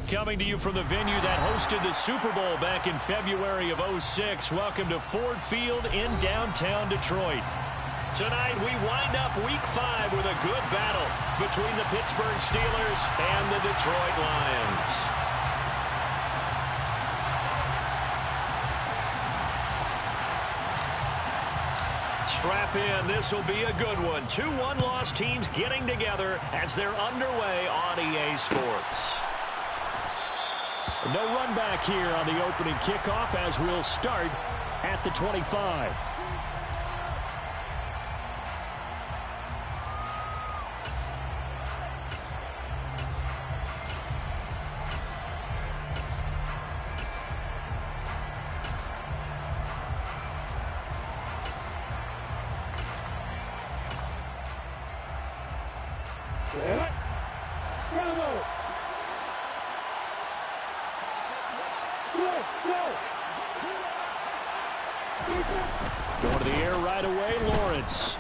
coming to you from the venue that hosted the Super Bowl back in February of '06. Welcome to Ford Field in downtown Detroit. Tonight, we wind up Week 5 with a good battle between the Pittsburgh Steelers and the Detroit Lions. Strap in. This will be a good one. 2 one-loss teams getting together as they're underway on EA Sports. No run back here on the opening kickoff as we'll start at the 25. Going to the air right away, Lawrence.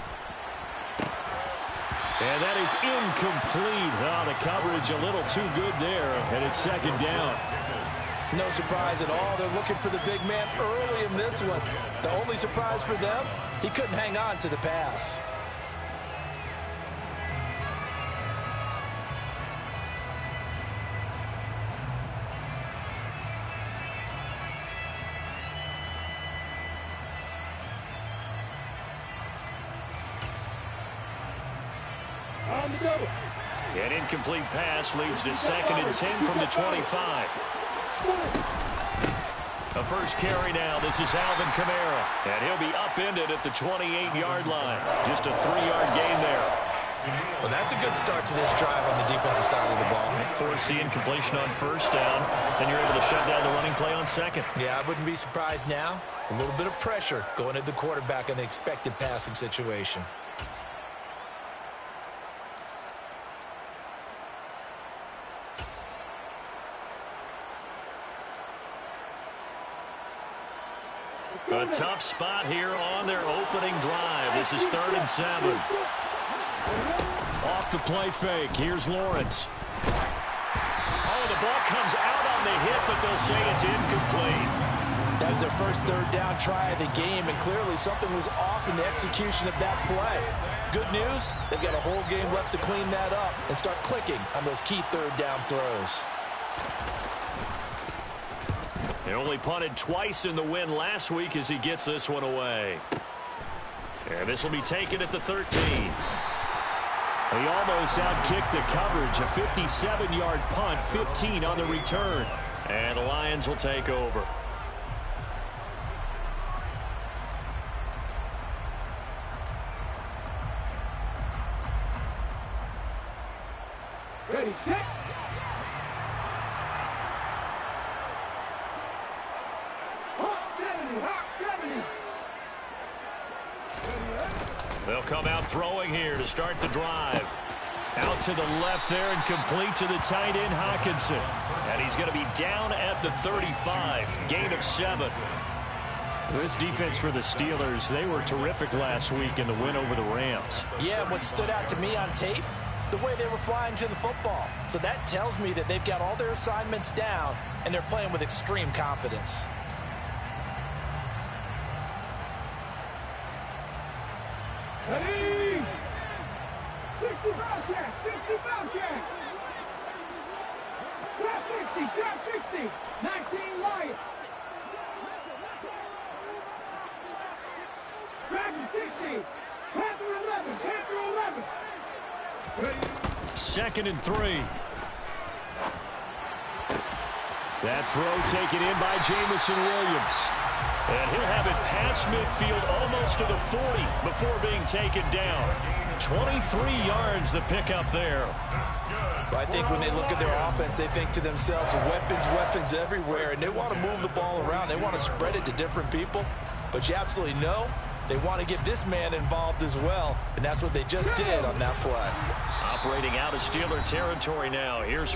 And that is incomplete. Oh, the coverage a little too good there, and it's second down. No surprise at all. They're looking for the big man early in this one. The only surprise for them, he couldn't hang on to the pass. An incomplete pass leads to 2nd and 10 from the 25. A first carry now. This is Alvin Kamara. And he'll be upended at the 28-yard line. Just a 3-yard gain there. Well, that's a good start to this drive on the defensive side of the ball. Force the incompletion on first down. Then you're able to shut down the running play on second. Yeah, I wouldn't be surprised now. A little bit of pressure going at the quarterback in the expected passing situation. A tough spot here on their opening drive. This is 3rd and 7. Off the play fake. Here's Lawrence. Oh, the ball comes out on the hit, but they'll say it's incomplete. That was their first 3rd down try of the game, and clearly something was off in the execution of that play. Good news, they've got a whole game left to clean that up and start clicking on those key 3rd down throws. They only punted twice in the win last week as he gets this one away. And this will be taken at the 13. He almost outkicked the coverage. A 57-yard punt, 15 on the return. And the Lions will take over. Ready, set. They'll come out throwing here to start the drive. Out to the left there and complete to the tight end, Hockenson. And he's going to be down at the 35. Gain of 7. This defense for the Steelers, they were terrific last week in the win over the Rams. Yeah, what stood out to me on tape, the way they were flying to the football. So that tells me that they've got all their assignments down, and they're playing with extreme confidence. Ready! 60 foul check! 60 foul check! Trap 60! Trap 60! 19 Lions! Trap 60! Panther 11! Panther 11! Ready? 2nd and 3. That throw taken in by Jamison Williams. And he'll have it past midfield almost to the 40 before being taken down. 23 yards the pickup there. I think when they look at their offense, they think to themselves, weapons, weapons everywhere, and they want to move the ball around. They want to spread it to different people. But you absolutely know they want to get this man involved as well, and that's what they just did on that play. Operating out of Steeler territory now. Here's...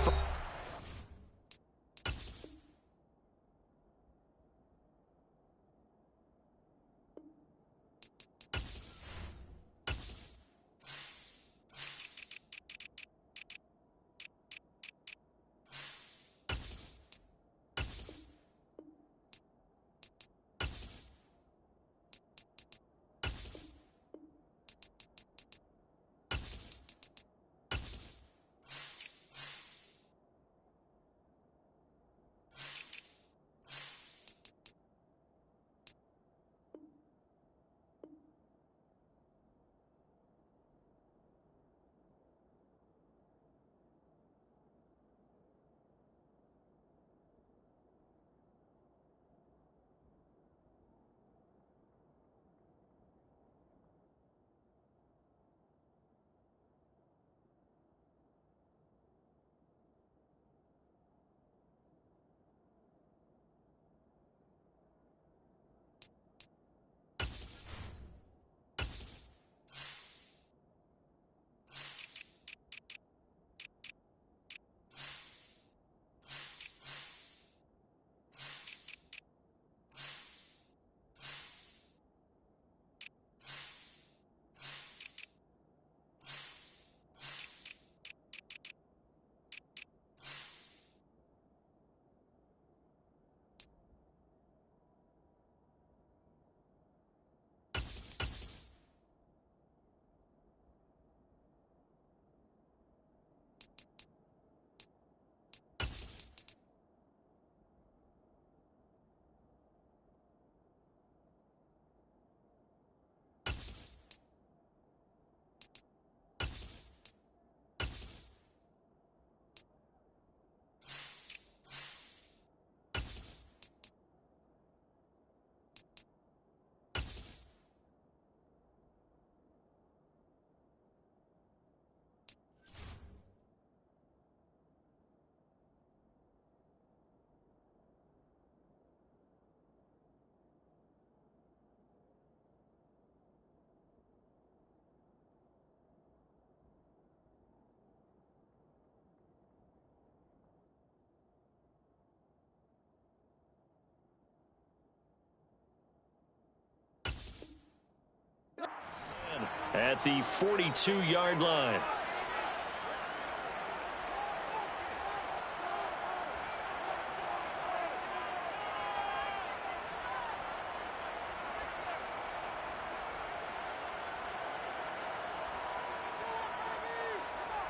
at the 42-yard line.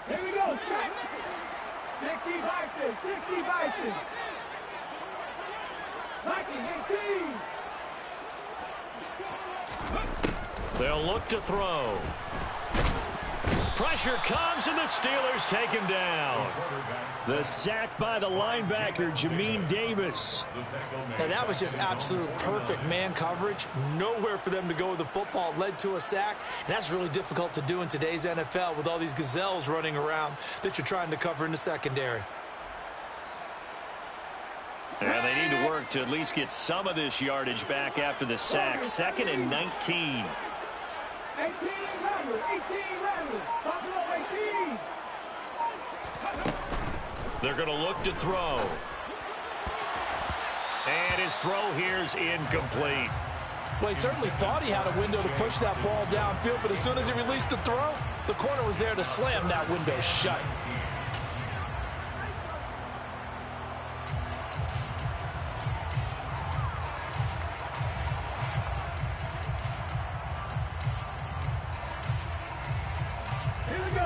Here we go, strike. 60 Vikings, 60 Vikings. Viking 18. They'll look to throw. Pressure comes, and the Steelers take him down. The sack by the linebacker, Jamin Davis. And that was just absolute perfect man coverage. Nowhere for them to go with the football. Led to a sack, and that's really difficult to do in today's NFL with all these gazelles running around that you're trying to cover in the secondary. And they need to work to at least get some of this yardage back after the sack. 2nd and 19. 18 Rebels, 18 Rebels. Buffalo 18. They're going to look to throw. And his throw here's incomplete. Well, he certainly thought he had a window to push that ball downfield, but as soon as he released the throw, the corner was there to slam that window shut.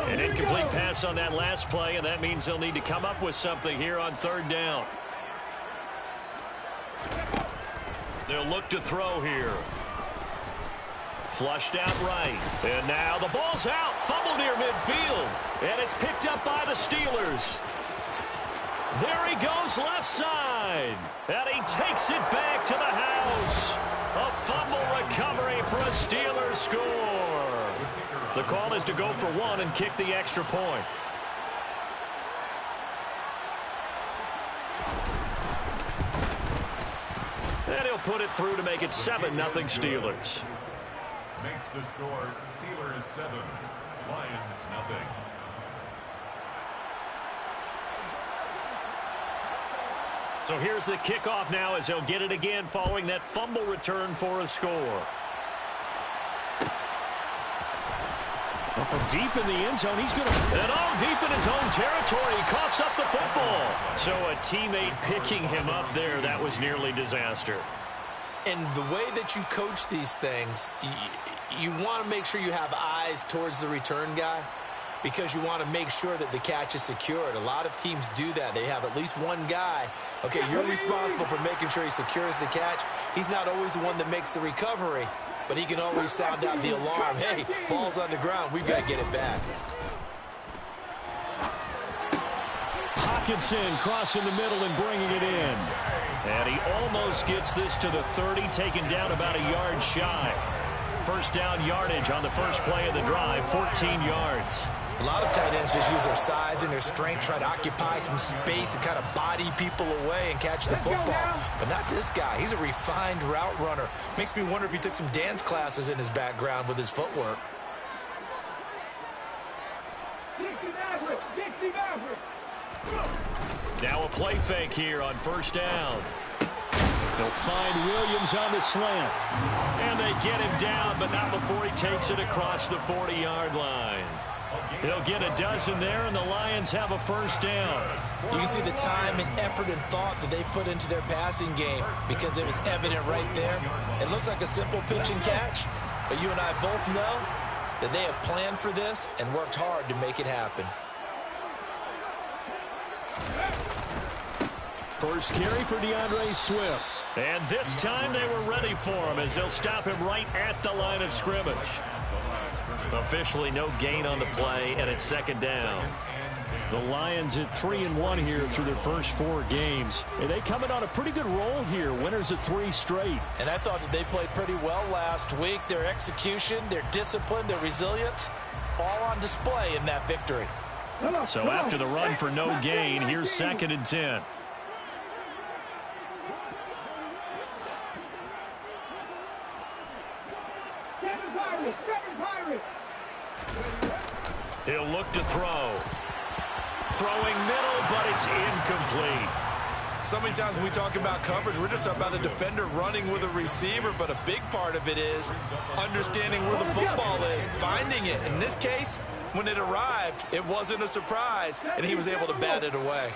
An incomplete pass on that last play, and that means they'll need to come up with something here on 3rd down. They'll look to throw here. Flushed out right. And now the ball's out. Fumble near midfield. And it's picked up by the Steelers. There he goes left side. And he takes it back to the house. A fumble recovery for a Steelers score. The call is to go for one and kick the extra point. And he'll put it through to make it 7-0 Steelers. Makes the score Steelers 7, Lions 0. So here's the kickoff now as they'll get it again following that fumble return for a score. Well, from deep in the end zone, he's going to... And deep in his own territory, he coughs up the football. So a teammate picking him up there, that was nearly disaster. And the way that you coach these things, you want to make sure you have eyes towards the return guy because you want to make sure that the catch is secured. A lot of teams do that. They have at least one guy. Okay, you're responsible for making sure he secures the catch. He's not always the one that makes the recovery, but he can always sound out the alarm. Hey, ball's on the ground. We've got to get it back. Hawkinson crossing the middle and bringing it in. And he almost gets this to the 30, taken down about a yard shy. First down yardage on the first play of the drive, 14 yards. A lot of tight ends just use their size and their strength, try to occupy some space and kind of body people away and catch the football. But not this guy. He's a refined route runner. Makes me wonder if he took some dance classes in his background with his footwork. Now a play fake here on first down. They'll find Williams on the slant. And they get him down, but not before he takes it across the 40-yard line. He'll get a dozen there, and the Lions have a first down. You can see the time and effort and thought that they put into their passing game because it was evident right there. It looks like a simple pitch and catch, but you and I both know that they have planned for this and worked hard to make it happen. First carry for DeAndre Swift. And this time they were ready for him as they'll stop him right at the line of scrimmage. Officially no gain on the play, and it's second down. The Lions at 3-1 here through their first 4 games. And they coming on a pretty good roll here. Winners of 3 straight. And I thought that they played pretty well last week. Their execution, their discipline, their resilience, all on display in that victory. So after the run for no gain, here's 2nd and 10. He'll look to throw. Throwing middle, but it's incomplete. So many times when we talk about coverage, we're just talking about a defender running with a receiver, but a big part of it is understanding where the football is, finding it. In this case, when it arrived, it wasn't a surprise, and he was able to bat it away.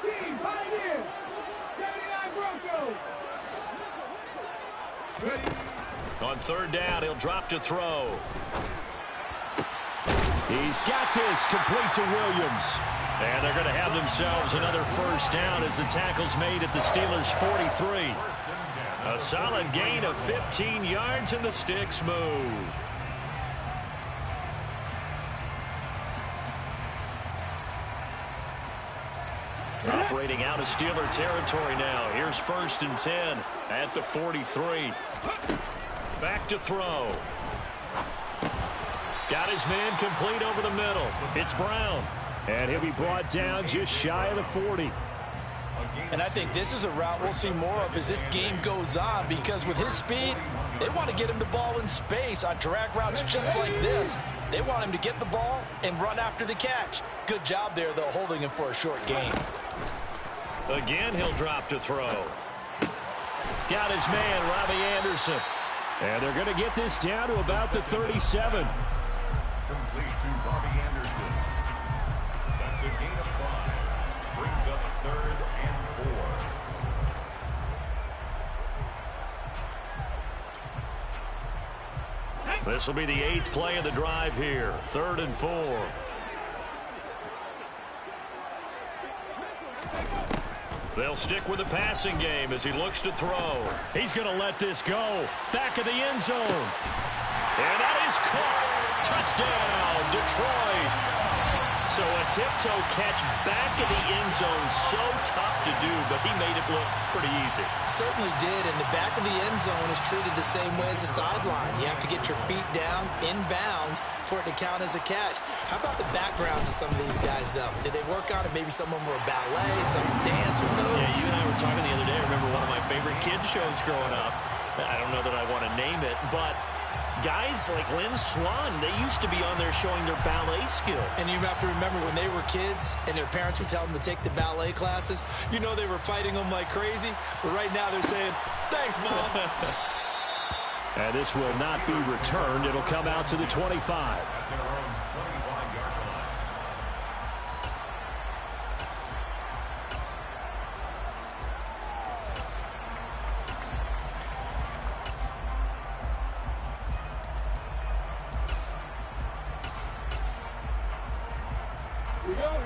18, Pioneers, 79 Broncos. Ready. On third down, he'll drop to throw. He's got this complete to Williams. And they're going to have themselves another first down as the tackle's made at the Steelers' 43. A solid gain of 15 yards and the sticks move. Operating out of Steeler territory now. Here's 1st and 10 at the 43. Back to throw. Got his man complete over the middle. It's Brown. And he'll be brought down just shy of the 40. And I think this is a route we'll see more of as this game goes on, because with his speed, they want to get him the ball in space on drag routes just like this. They want him to get the ball and run after the catch. Good job there, though, holding him for a short gain. Again, he'll drop to throw. Got his man, Robbie Anderson. And they're going to get this down to about the 37. Complete to Robbie Anderson. That's a gain of 5. Brings up 3rd and 4. This will be the 8th play of the drive here. 3rd and 4. They'll stick with the passing game as he looks to throw. He's going to let this go. Back of the end zone. And that is caught. Touchdown, Detroit. So a tiptoe catch back in the end zone, so tough to do, but he made it look pretty easy. Certainly did, and the back of the end zone is treated the same way as the sideline. You have to get your feet down, in bounds, for it to count as a catch. How about the backgrounds of some of these guys, though? Did they work on it? Maybe some of them were ballet, some dance, who knows? Yeah, you and I were talking the other day. I remember one of my favorite kids shows growing up. I don't know that I want to name it, but guys like Lynn Swan, they used to be on there showing their ballet skill. And you have to remember when they were kids and their parents would tell them to take the ballet classes, you know they were fighting them like crazy. But right now they're saying, thanks, Mom. And this will not be returned. It'll come out to the 25.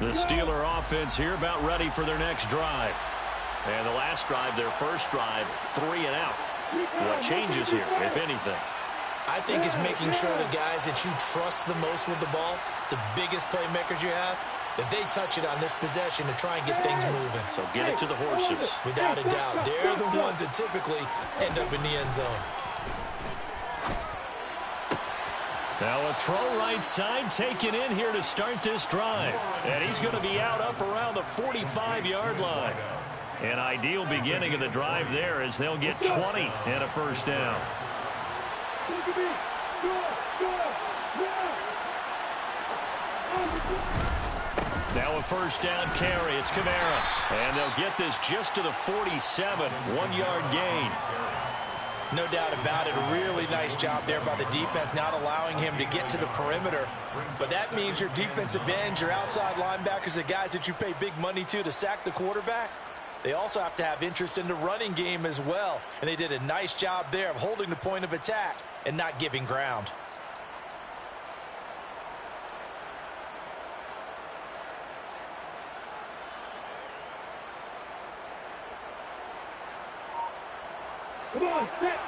The Steeler offense here about ready for their next drive. And the last drive, their first drive, 3 and out. What changes here, if anything? I think it's making sure the guys that you trust the most with the ball, the biggest playmakers you have, that they touch it on this possession to try and get things moving. So get it to the horses. Without a doubt, they're the ones that typically end up in the end zone. Now a throw right side taken in here to start this drive. And he's going to be out up around the 45-yard line. An ideal beginning of the drive there as they'll get 20 and a first down. Now a first down carry. It's Kamara. And they'll get this just to the 47. 1-yard gain. No doubt about it. A really nice job there by the defense, not allowing him to get to the perimeter. But that means your defensive ends, your outside linebackers, the guys that you pay big money to sack the quarterback, they also have to have interest in the running game as well. And they did a nice job there of holding the point of attack and not giving ground. Come on, set.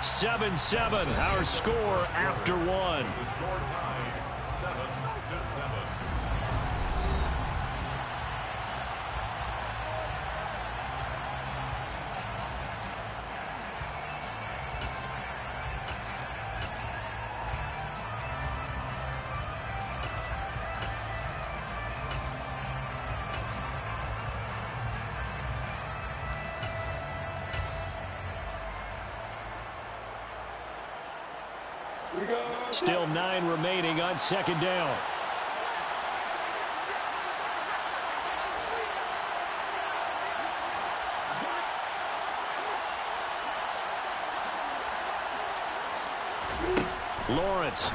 7-7, our score after one. The score tied 7-7. Still 9 remaining on second down. Lawrence.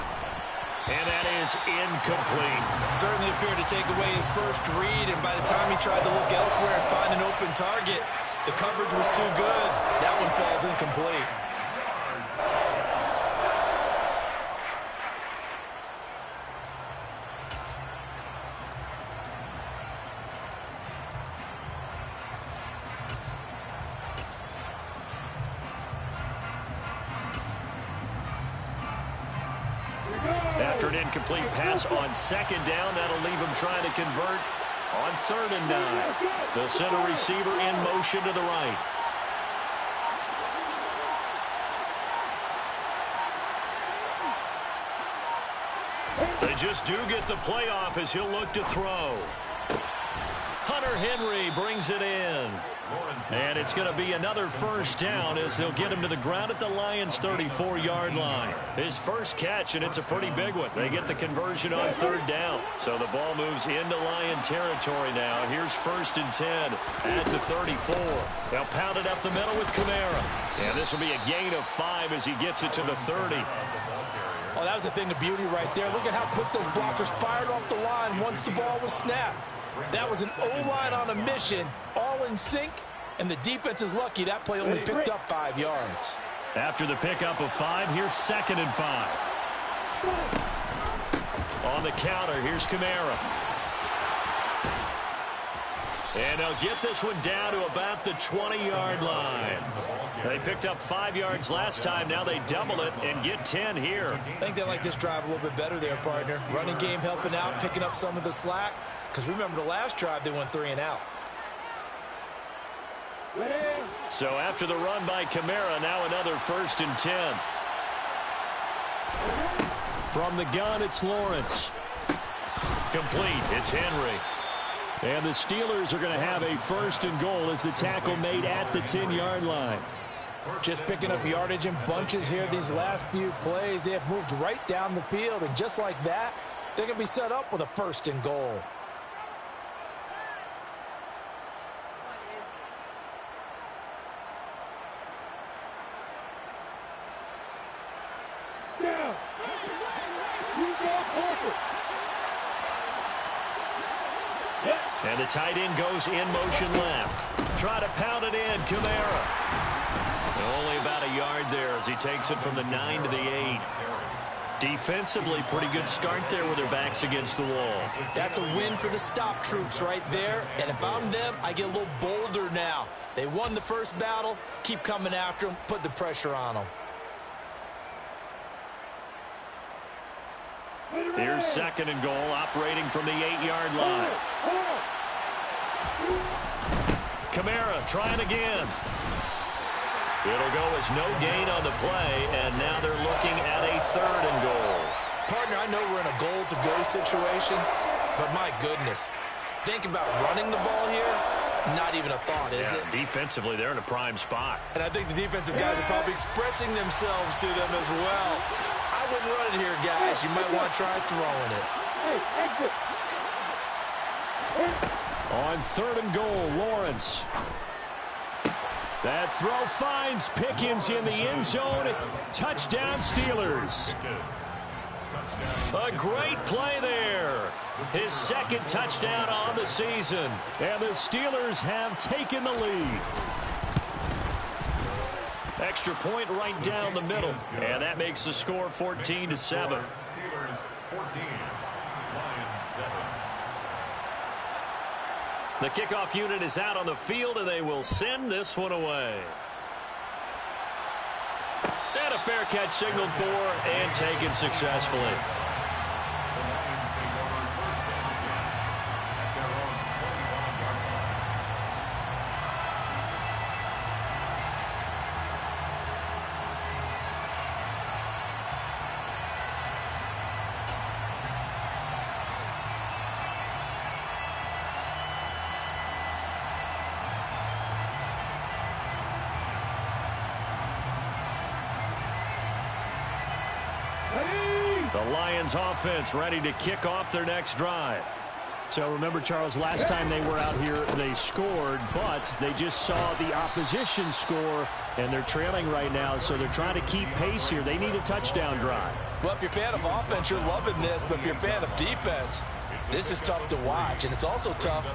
And that is incomplete. Certainly appeared to take away his first read, and by the time he tried to look elsewhere and find an open target, the coverage was too good. That one falls incomplete. After an incomplete pass on second down, that'll leave him trying to convert on 3rd and 9. The center receiver in motion to the right. They just do get the playoff as he'll look to throw. Hunter Henry brings it in. And it's going to be another first down as they'll get him to the ground at the Lions' 34-yard line. His first catch, and it's a pretty big one. They get the conversion on 3rd down. So the ball moves into Lion territory now. Here's 1st and 10 at the 34. They'll pound it up the middle with Kamara. And this will be a gain of 5 as he gets it to the 30. Oh, that was a thing of beauty right there. Look at how quick those blockers fired off the line once the ball was snapped. That was an O-line on a mission, all in sync, and the defense is lucky that play only picked up 5 yards. After the pickup of 5, here's 2nd and 5. On the counter, here's Kamara. And they'll get this one down to about the 20-yard line. They picked up 5 yards last time. Now they double it and get 10 here. I think they like this drive a little bit better there, partner. Running game helping out, picking up some of the slack. Because remember, the last drive, they went 3 and out. So after the run by Kamara, now another 1st and 10. From the gun, it's Lawrence. Complete. It's Henry. And the Steelers are going to have a 1st and goal as the tackle made at the 10-yard line. Just picking up yardage in bunches here these last few plays. They have moved right down the field, and just like that, they're going to be set up with a 1st and goal. And the tight end goes in motion left. Try to pound it in, Kamara. Only about a yard there as he takes it from the 9 to the 8. Defensively, pretty good start there with their backs against the wall. That's a win for the stop troops right there. And if I'm them, I get a little bolder now. They won the first battle. Keep coming after them. Put the pressure on them. Here's 2nd and goal, operating from the 8-yard line. Kamara trying again. It'll go as no gain on the play, and now they're looking at a 3rd and goal. Partner, I know we're in a goal-to-go situation, but my goodness, think about running the ball here. Not even a thought, is it? Defensively, they're in a prime spot. And I think the defensive guys are probably expressing themselves to them as well. I wouldn't run it here, guys. You might want to try throwing it. On 3rd and goal, Lawrence. That throw finds Pickens in the end zone. Touchdown, Steelers. A great play there. His 2nd touchdown on the season. And the Steelers have taken the lead. Extra point right down the middle. And that makes the score 14-7. Steelers 14, Lions 7. The kickoff unit is out on the field, and they will send this one away. And a fair catch signaled for and taken successfully. The Lions take over 1st and 10 at their own 25-yard line. The Lions offense ready to kick off their next drive. So remember, Charles, last time they were out here, they scored, but they just saw the opposition score, and they're trailing right now, so they're trying to keep pace here. They need a touchdown drive. Well, if you're a fan of offense, you're loving this, but if you're a fan of defense, this is tough to watch, and it's also tough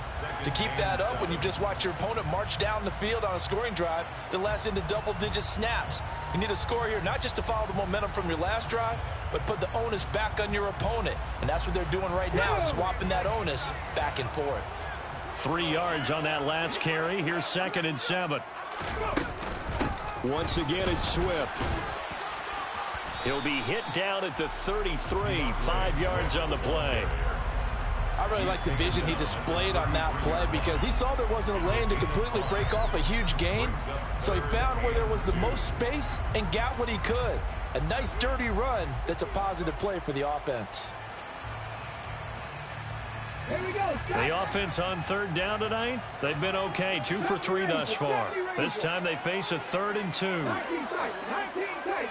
to keep that up when you've just watched your opponent march down the field on a scoring drive that lasts into double-digit snaps. You need a score here, not just to follow the momentum from your last drive, but put the onus back on your opponent. And that's what they're doing right now, swapping that onus back and forth. 3 yards on that last carry. Here's 2nd and 7. Once again, it's Swift. He'll be hit down at the 33, 5 yards on the play. I really like the vision he displayed on that play because he saw there wasn't a lane to completely break off a huge gain. So he found where there was the most space and got what he could. A nice, dirty run that's a positive play for the offense. Here we go. The offense on 3rd down tonight, they've been okay, 2 for 3 thus far. This time they face a 3rd and 2. 19 tight.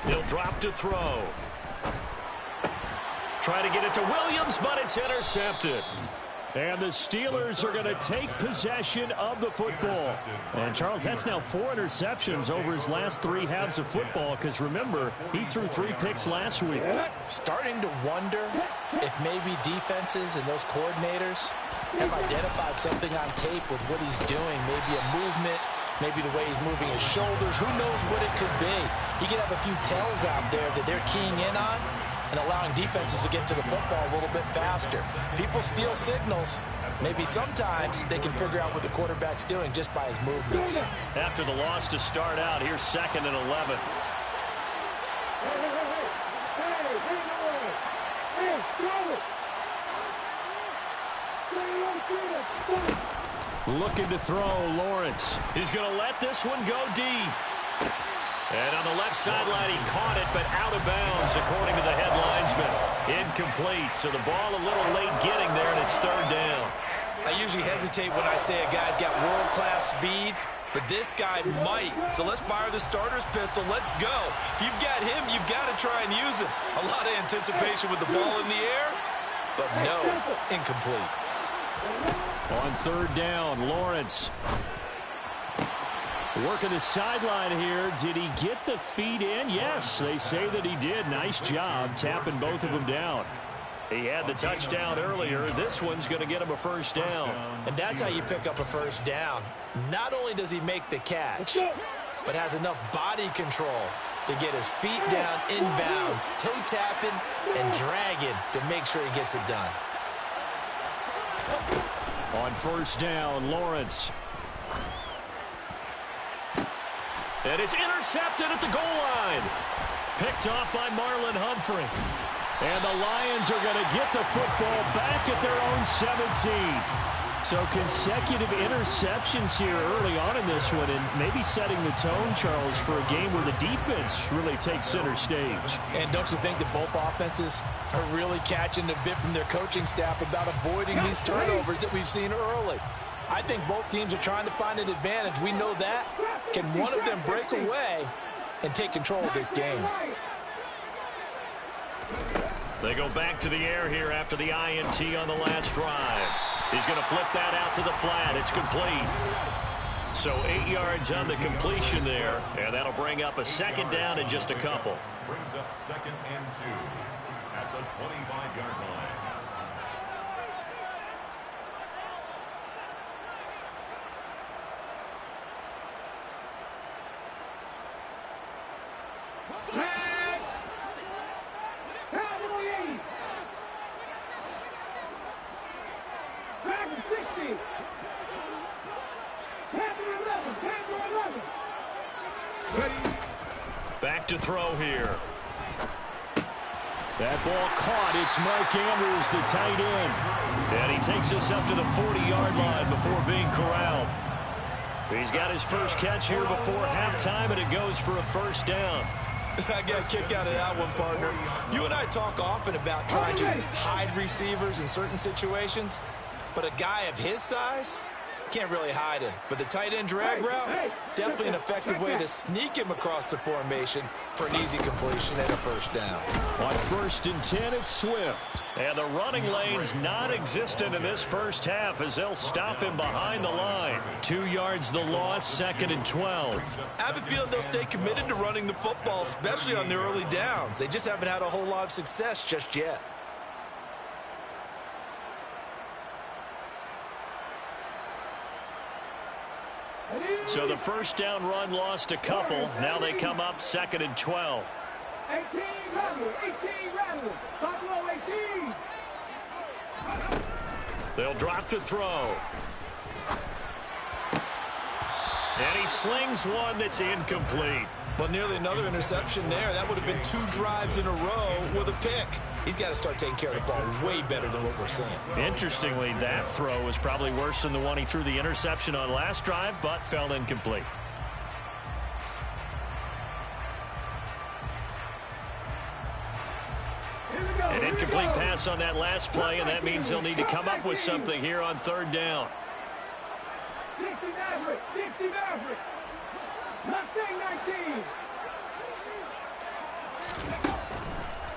He'll drop to throw. Try to get it to Williams, but it's intercepted. And the Steelers are going to take possession of the football. And, Charles, that's now 4 interceptions over his last 3 halves of football because, remember, he threw 3 picks last week. Starting to wonder if maybe defenses and those coordinators have identified something on tape with what he's doing, maybe a movement, maybe the way he's moving his shoulders. Who knows what it could be? He could have a few tells out there that they're keying in on and allowing defenses to get to the football a little bit faster. People steal signals. Maybe sometimes they can figure out what the quarterback's doing just by his movements. After the loss to start out, here's 2nd and 11. Looking to throw, Lawrence. He's going to let this one go deep. And on the left sideline, he caught it, but out of bounds, according to the head linesman. Incomplete, so the ball a little late getting there, and it's 3rd down. I usually hesitate when I say a guy's got world-class speed, but this guy might. So let's fire the starter's pistol. Let's go. If you've got him, you've got to try and use him. A lot of anticipation with the ball in the air, but no, incomplete. On 3rd down, Lawrence. Working the sideline here. Did he get the feet in? Yes, they say that he did. Nice job tapping both of them down. He had the touchdown earlier. This one's going to get him a 1st down. And that's how you pick up a 1st down. Not only does he make the catch, but has enough body control to get his feet down inbounds, toe tapping and dragging to make sure he gets it done. On 1st down, Lawrence. And it's intercepted at the goal line. Picked off by Marlon Humphrey. And the Lions are going to get the football back at their own 17. So consecutive interceptions here early on in this one, and maybe setting the tone, Charles, for a game where the defense really takes center stage. And don't you think that both offenses are really catching a bit from their coaching staff about avoiding these turnovers that we've seen early? I think both teams are trying to find an advantage. We know that. Can one of them break away and take control of this game? They go back to the air here after the INT on the last drive. He's going to flip that out to the flat. It's complete. So 8 yards on the completion there, and that'll bring up a 2nd down in just a couple. Brings up 2nd and 2 at the 25-yard line. Back to throw here. That ball caught. It's Mark Andrews, the tight end. And he takes us up to the 40-yard line before being corralled. He's got his first catch here before halftime, and it goes for a 1st down. I got a kick out of that one, partner. You and I talk often about trying to hide receivers in certain situations, but a guy of his size, Can't really hide him. But the tight end drag route, definitely an effective way to sneak him across the formation for an easy completion and a first down. On 1st and 10, it's Swift. And the running lane's non-existent in this first half as they'll stop him behind the line. 2 yards the loss, 2nd and 12. I have a feeling they'll stay committed to running the football, especially on their early downs. They just haven't had a whole lot of success just yet. So the first down run lost a couple. Now they come up 2nd and 12. 18 Rattlers, Buffalo 18. They'll drop to throw. And he slings one that's incomplete. Well, nearly another interception there. That would have been 2 drives in a row with a pick. He's got to start taking care of the ball way better than what we're seeing. Interestingly, that throw was probably worse than the one he threw the interception on last drive, but fell incomplete. An incomplete pass on that last play, and that means they'll need to come up with something here on 3rd down. 60 Maverick. Mustang 19.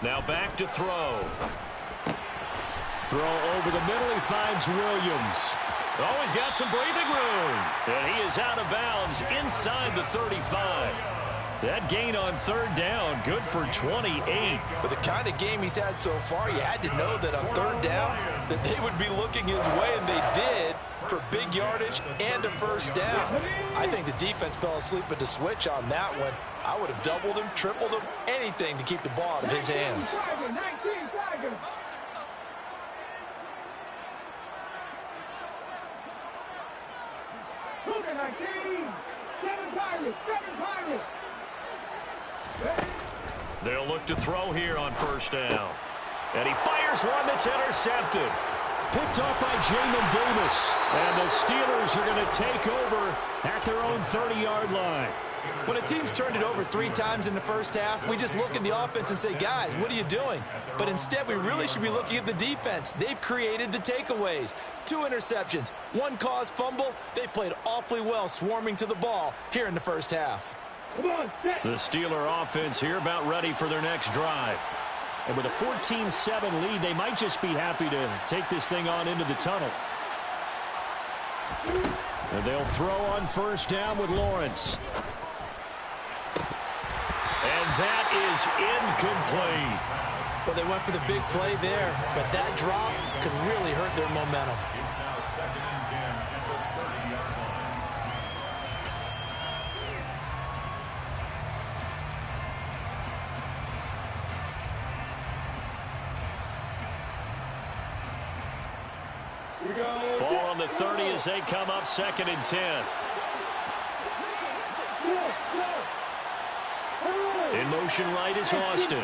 Now back to throw. Throw over the middle. He finds Williams. Oh, he's got some breathing room. And he is out of bounds inside the 35. That gain on 3rd down, good for 28. With the kind of game he's had so far, you had to know that on 3rd down that they would be looking his way, and they did, for big yardage and a first down. I think the defense fell asleep at the switch on that one. I would have doubled him, tripled him, anything to keep the ball out of his hands. 19 Tigers. Cougar 19. 7 Pirates. They'll look to throw here on 1st down. And he fires one that's intercepted. Picked off by Jamin Davis. And the Steelers are going to take over at their own 30-yard line. When a team's turned it over 3 times in the first half, we just look at the offense and say, guys, what are you doing? But instead, we really should be looking at the defense. They've created the takeaways. 2 interceptions, 1 caused fumble. They played awfully well swarming to the ball here in the first half. The Steeler offense here about ready for their next drive. And with a 14-7 lead, they might just be happy to take this thing on into the tunnel. And they'll throw on 1st down with Lawrence. And that is incomplete. Well, they went for the big play there, but that drop could really hurt their momentum. It's now 2nd and 10 at the 30-yard line. Ball on the 30 as they come up 2nd and 10. In motion right is Austin.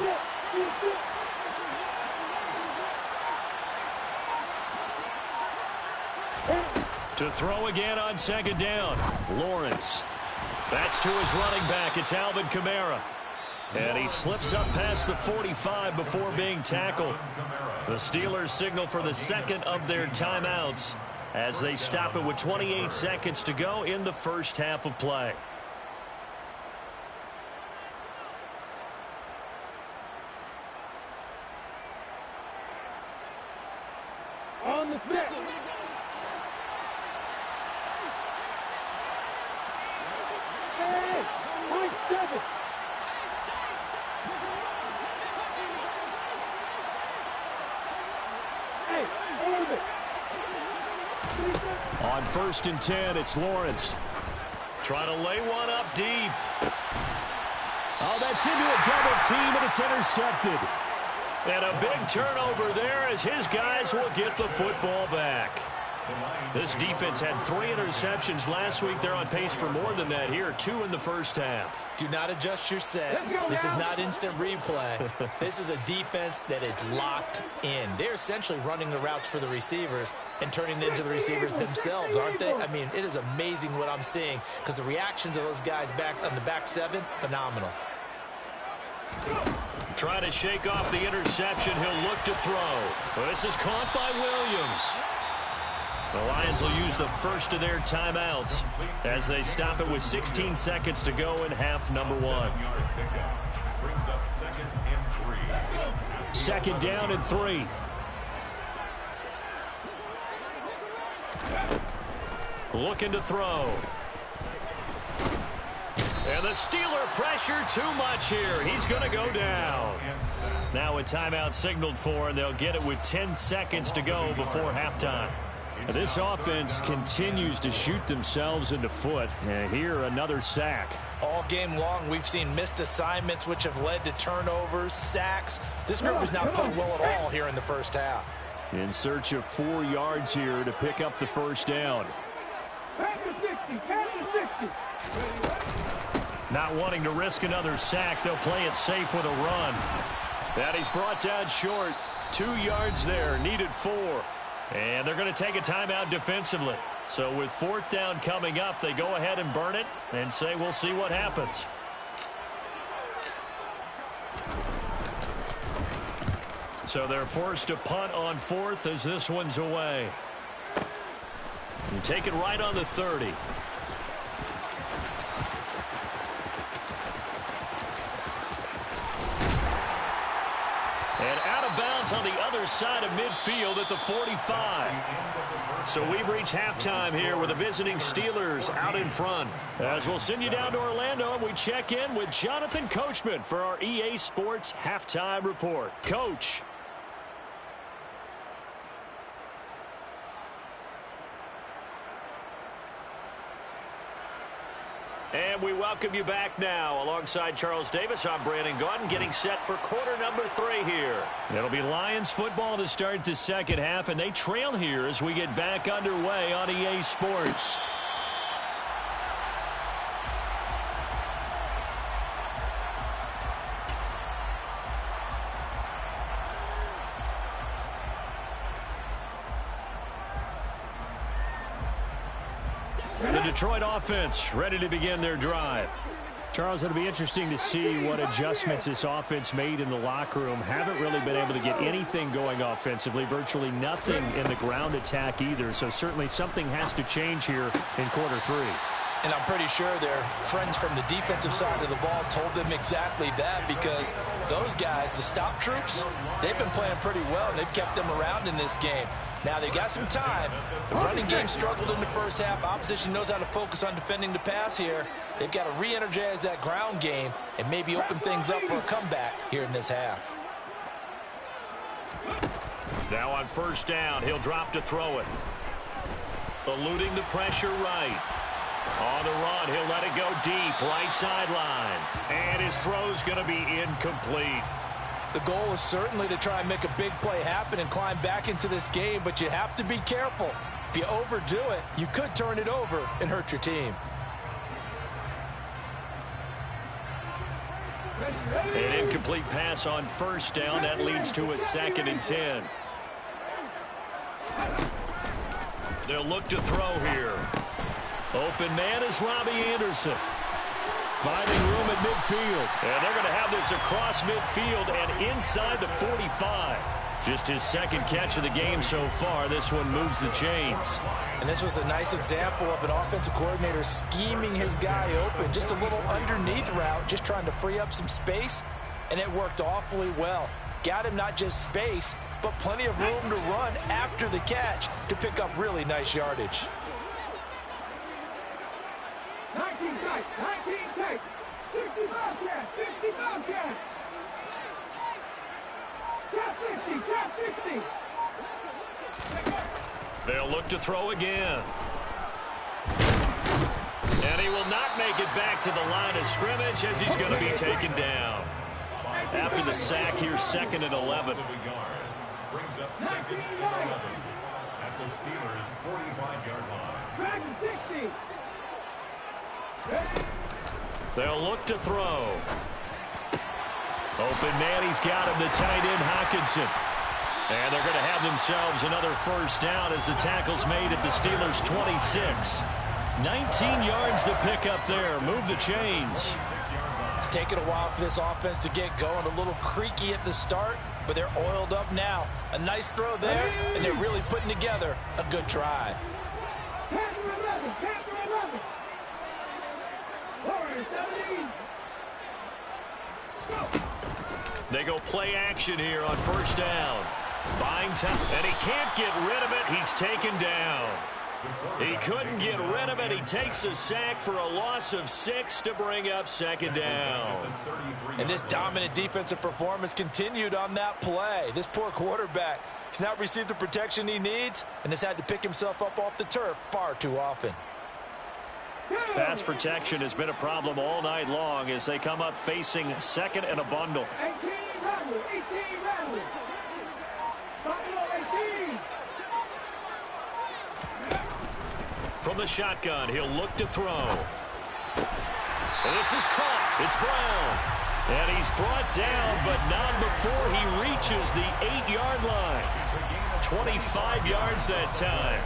To throw again on 2nd down. Lawrence. That's to his running back. It's Alvin Kamara. And he slips up past the 45 before being tackled. The Steelers signal for the 2nd of their timeouts as they stop it with 28 seconds to go in the first half of play. On the set. Hey, point 7. Hey, hold it. On 1st and 10, it's Lawrence. Trying to lay one up deep. Oh, that's into a double team, and it's intercepted. And a big turnover there as his guys will get the football back. This defense had 3 interceptions last week. They're on pace for more than that here. 2 in the first half. Do not adjust your set. This is not instant replay. This is a defense that is locked in. They're essentially running the routes for the receivers and turning it into the receivers themselves, aren't they? I mean, it is amazing what I'm seeing because the reactions of those guys back on the back 7, phenomenal. Trying to shake off the interception. He'll look to throw. This is caught by Williams. The Lions will use the first of their timeouts as they stop it with 16 seconds to go in half number one. Brings up 2nd and 3. Second down and 3. Looking to throw. And the Steeler pressure too much here. He's going to go down. Now a timeout signaled for, and they'll get it with 10 seconds to go before halftime. This offense continues to shoot themselves in the foot. And here, another sack. All game long, we've seen missed assignments, which have led to turnovers, sacks. This group has not played well at all here in the first half. In search of 4 yards here to pick up the first down. Not wanting to risk another sack, they'll play it safe with a run. And he's brought down short. 2 yards there, needed 4. And they're going to take a timeout defensively. So with 4th down coming up, they go ahead and burn it and say we'll see what happens. So they're forced to punt on 4th as this one's away. And take it right on the 30. And out of bounds on the other side of midfield at the 45. So we've reached halftime here with the visiting Steelers out in front. As we'll send you down to Orlando, and we check in with Jonathan Coachman for our EA Sports Halftime Report. Coach. And we welcome you back now. Alongside Charles Davis, I'm Brandon Gaudin, getting set for quarter number 3 here. It'll be Lions football to start the second half, and they trail here as we get back underway on EA Sports. The Detroit offense ready to begin their drive. Charles, it'll be interesting to see what adjustments this offense made in the locker room. Haven't really been able to get anything going offensively, virtually nothing in the ground attack either. So certainly something has to change here in quarter 3. And I'm pretty sure their friends from the defensive side of the ball told them exactly that, because those guys, the stop troops, they've been playing pretty well, and they've kept them around in this game. Now, they got some time. The running game struggled in the first half. Opposition knows how to focus on defending the pass here. They've got to re-energize that ground game and maybe open things up for a comeback here in this half. Now on first down, he'll drop to throw it. Eluding the pressure right. On the run, he'll let it go deep, right sideline. And his throw's going to be incomplete. The goal is certainly to try and make a big play happen and climb back into this game, but you have to be careful. If you overdo it, you could turn it over and hurt your team. An incomplete pass on first down. That leads to a 2nd and 10. They'll look to throw here. Open man is Robbie Anderson. Finding room at midfield. And they're going to have this across midfield and inside the 45. Just his 2nd catch of the game so far. This one moves the chains. And this was a nice example of an offensive coordinator scheming his guy open. Just a little underneath route, just trying to free up some space. And it worked awfully well. Got him not just space, but plenty of room to run after the catch to pick up really nice yardage. 19 tight, 19 tight, 60 Bobcats, 60 Bobcats. Cap 60, cap 60. They'll look to throw again. And he will not make it back to the line of scrimmage as he's going to be taken down. After the sack here, 2nd and 11. Brings up 2nd and 11 at the Steelers' 45-yard line. Back to 60. They'll look to throw. Open man, he's got him, the tight end Hockenson. And they're going to have themselves another first down as the tackle's made at the Steelers' 26. 19 yards to pick up there. Move the chains. It's taken a while for this offense to get going. A little creaky at the start, but they're oiled up now. A nice throw there, and they're really putting together a good drive. They go play action here on first down. Buying time, and he can't get rid of it. He's taken down. He couldn't get rid of it. He takes a sack for a loss of 6 to bring up second down. And this dominant defensive performance continued on that play. This poor quarterback has not received the protection he needs and has had to pick himself up off the turf far too often. Pass protection has been a problem all night long as they come up facing second and a bundle. 18 Rebels. Buffalo 18. From the shotgun, he'll look to throw. And this is caught. It's Brown. And he's brought down, but not before he reaches the 8-yard line. 25 yards that time.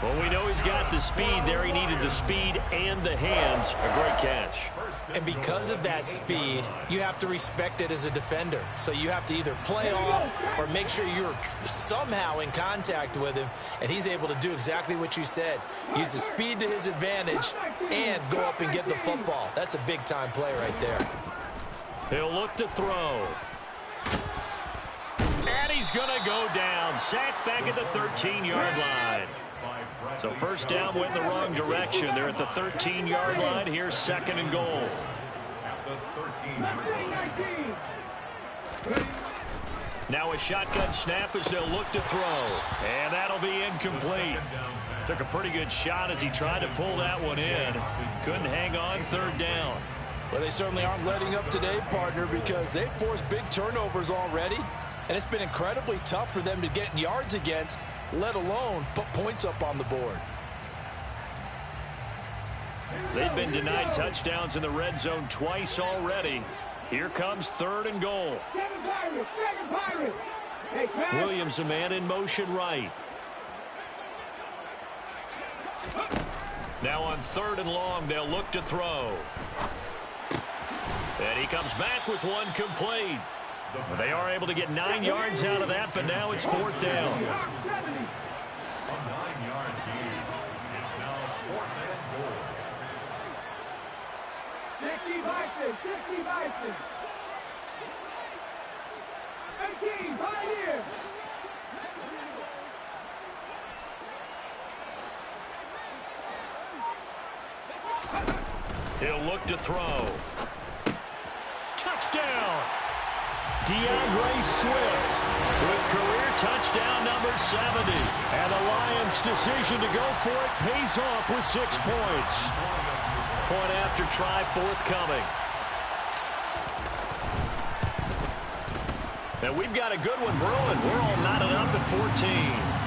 Well, we know he's got the speed there. He needed the speed and the hands. A great catch. And because of that speed, you have to respect it as a defender. So you have to either play off or make sure you're somehow in contact with him. And he's able to do exactly what you said. Use the speed to his advantage and go up and get the football. That's a big-time play right there. He'll look to throw. And he's going to go down. Sacked back at the 13-yard line. So first down went in the wrong direction. They're at the 13-yard line. Here's second and goal. Now a shotgun snap as they'll look to throw. And that'll be incomplete. Took a pretty good shot as he tried to pull that one in. Couldn't hang on third down. Well, they certainly aren't letting up today, partner, because they've forced big turnovers already. And it's been incredibly tough for them to get yards against, let alone put points up on the board. They've been denied touchdowns in the red zone twice already. Here comes third and goal. Williams, a man in motion right. Now on third and long, they'll look to throw. And he comes back with one complete. They are able to get 9 yards out of that, but now it's fourth down. A 9-yard gain. It's now 4th and goal. 60 Bison. 18, Pioneers. He'll look to throw. Touchdown! DeAndre Swift with career touchdown number 70. And the Lions' decision to go for it pays off with 6 points. Point after try forthcoming. And we've got a good one brewing. We're all knotted up at 14.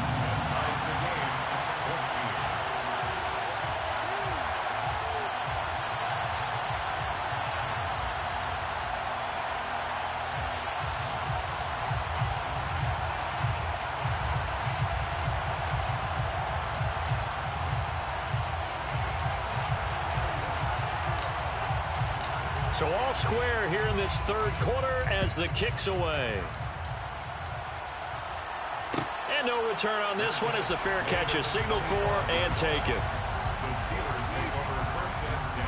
So all square here in this third quarter as the kick's away. And no return on this one as the fair catch is signaled for and taken. The Steelers take over 1st and 10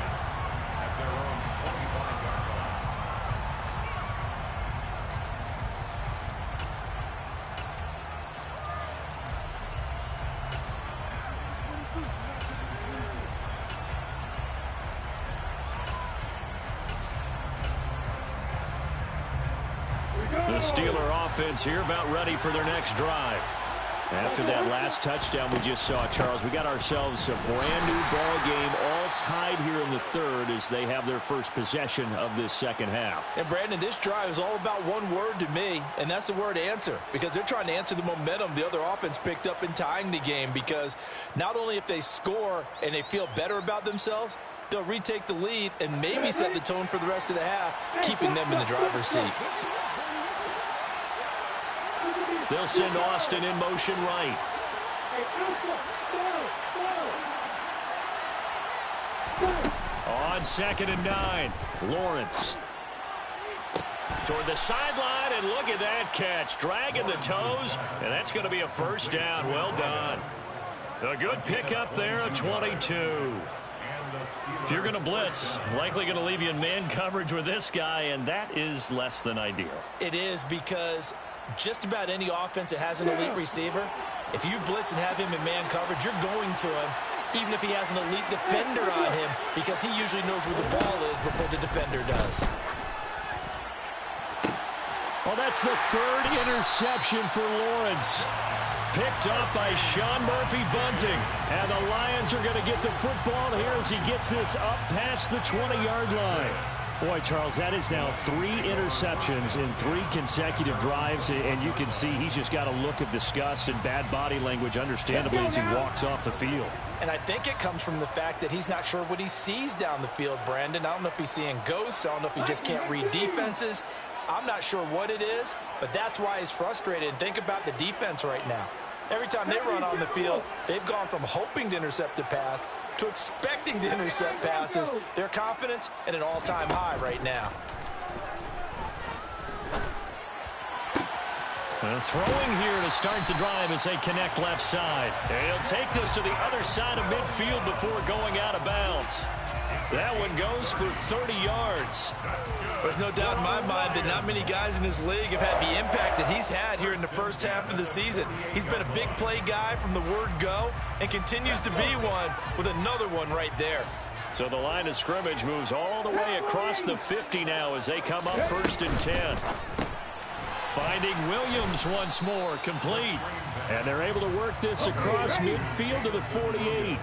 at their own 25-yard line. The Steeler offense here about ready for their next drive. After that last touchdown we just saw, Charles, we got ourselves a brand new ball game, all tied here in the third as they have their first possession of this second half. And Brandon, this drive is all about one word to me, and that's the word answer, because they're trying to answer the momentum the other offense picked up in tying the game, because not only if they score and they feel better about themselves, they'll retake the lead and maybe set the tone for the rest of the half, keeping them in the driver's seat. They'll send Austin in motion right. On 2nd and 9, Lawrence. Toward the sideline, and look at that catch. Dragging the toes, and that's going to be a first down. Well done. A good pickup there, a 22. If you're going to blitz, likely going to leave you in man coverage with this guy, and that is less than ideal. It is, because just about any offense that has an elite receiver, if you blitz and have him in man coverage, you're going to him, even if he has an elite defender on him, because he usually knows where the ball is before the defender does. Well, that's the 3rd interception for Lawrence. Picked up by Sean Murphy-Bunting. And the Lions are going to get the football here as he gets this up past the 20-yard line. Boy, Charles, that is now 3 interceptions in 3 consecutive drives. And you can see he's just got a look of disgust and bad body language, understandably, as he walks off the field. And I think it comes from the fact that he's not sure what he sees down the field, Brandon. I don't know if he's seeing ghosts. I don't know if he just can't read defenses. I'm not sure what it is, but that's why he's frustrated. And think about the defense right now. Every time they run on the field, they've gone from hoping to intercept a pass to expecting to intercept passes. Their confidence at an all-time high right now. And throwing here to start the drive as they connect left side. And he'll take this to the other side of midfield before going out of bounds. That one goes for 30 yards. There's no doubt in my mind that not many guys in this league have had the impact that he's had here in the first half of the season. He's been a big play guy from the word go and continues to be one with another one right there. So the line of scrimmage moves all the way across the 50 now as they come up 1st and 10. Finding Williams once more, complete. And they're able to work this across midfield to the 48.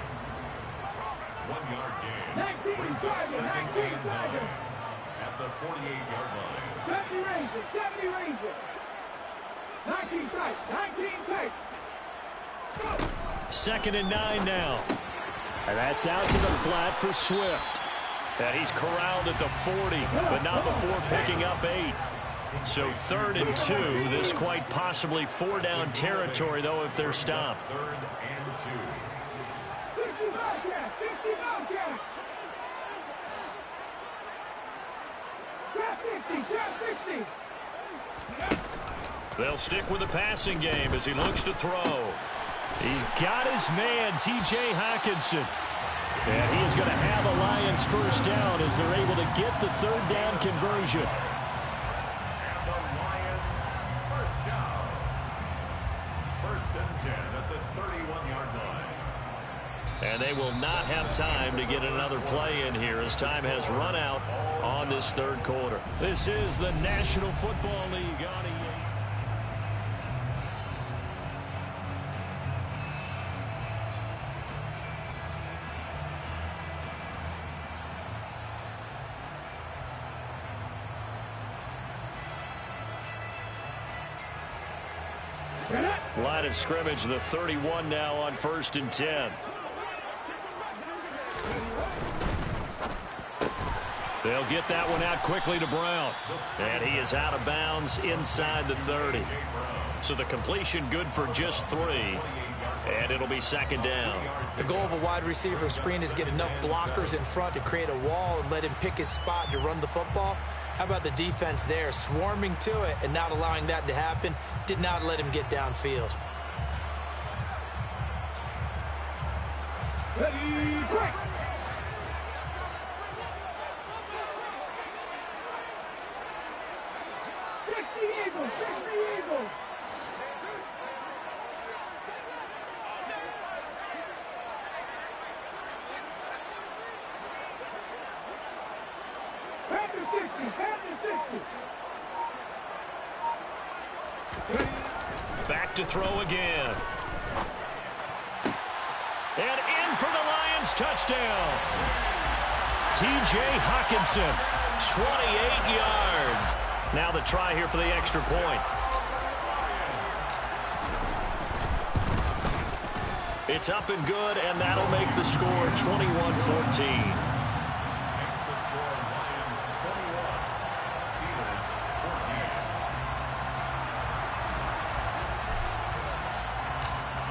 1 yard gain. 19 driving, 19 driving. At the 48-yard line. 70 Rangers, 70 Rangers. 19 tight, 19 tight. 2nd and 9 now. And that's out to the flat for Swift. And he's corralled at the 40, but not before picking up 8. So 3rd and 2. This quite possibly 4-down territory, though, if they're stopped. 3rd and 2. 60 Bobcats, 60 Bobcats. Trap 60, trap 60. They'll stick with the passing game as he looks to throw. He's got his man, T.J. Hockenson. And he is going to have a Lions first down as they're able to get the 3rd down conversion. And the Lions first down. 1st and 10 at the 31-yard line. And they will not have time to get another play in here as time has run out on this 3rd quarter. This is the National Football League on EA. Line of scrimmage, the 31 now on 1st and 10. They'll get that one out quickly to Brown. And he is out of bounds inside the 30. So the completion good for just 3. And it'll be 2nd down. The goal of a wide receiver screen is get enough blockers in front to create a wall and let him pick his spot to run the football. How about the defense there, swarming to it and not allowing that to happen? Did not let him get downfield. Ready, break. Eagles, 60 Eagles. Panther 60, Panther 60. Back to throw again. And in for the Lions touchdown. T.J. Hockenson, 28 yards. Now the try here for the extra point. It's up and good, and that'll make the score 21-14. Makes the score Lions 21, Steelers